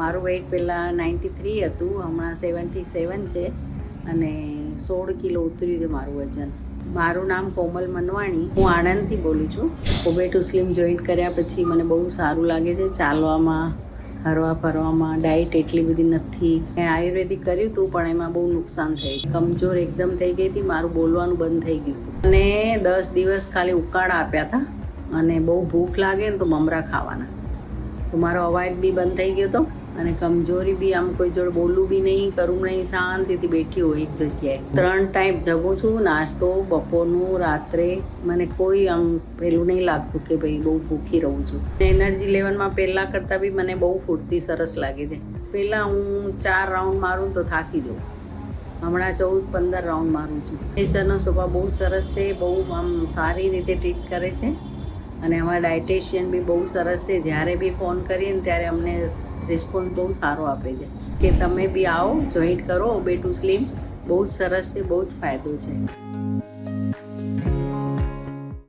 મારું વેઇટ પહેલાં 93 હતું, હમણાં 77 છે અને 16 કિલો ઉતર્યું છે મારું વજન. મારું નામ કોમલ મનવાણી, હું આણંદથી બોલું છું. ઓબે ટુ સ્લિમ જોઈન્ટ કર્યા પછી મને બહુ સારું લાગે છે ચાલવામાં, હરવા ફરવામાં. ડાયટ એટલી બધી નથી. મેં આયુર્વેદિક કર્યું હતું પણ એમાં બહુ નુકસાન થઈ. કમજોર એકદમ થઈ ગઈ હતી, મારું બોલવાનું બંધ થઈ ગયું હતું અને 10 દિવસ ખાલી ઉકાળા આપ્યા હતા અને બહુ ભૂખ લાગે ને તો મમરા ખાવાના, તો મારો અવાજ બી બંધ થઈ ગયો હતો અને કમજોરી બી, આમ કોઈ જોડે બોલવું બી નહીં, કરું નહીં, શાંતિથી બેઠી હોય એક જગ્યાએ. 3 ટાઈમ જમું છું, નાસ્તો, બપોરનું, રાત્રે. મને કોઈ આમ પેલું નહીં લાગતું કે ભાઈ બહુ ભૂખી રહું છું. એનર્જી લેવલમાં પહેલાં કરતાં બી મને બહુ ફૂર્તિ સરસ લાગે છે. પહેલાં હું 4 રાઉન્ડ મારું તો થાકી જાઉં, હમણાં 14-15 રાઉન્ડ મારું છું. પેશન્ટનો સ્વભાવ બહુ સરસ છે, બહુ આમ સારી રીતે ટ્રીટ કરે છે અને અમારા ડાયટેશિયન બી બહુ સરસ છે. જ્યારે બી ફોન કરીએ ને ત્યારે અમને રિસ્પોન્સ બહુ સારો આપે છે કે તમે બી આવો, જોઈન્ટ કરો ઓબે ટુ સ્લિમ. બહુ જ સરસ છે, બહુ જ ફાયદો છે.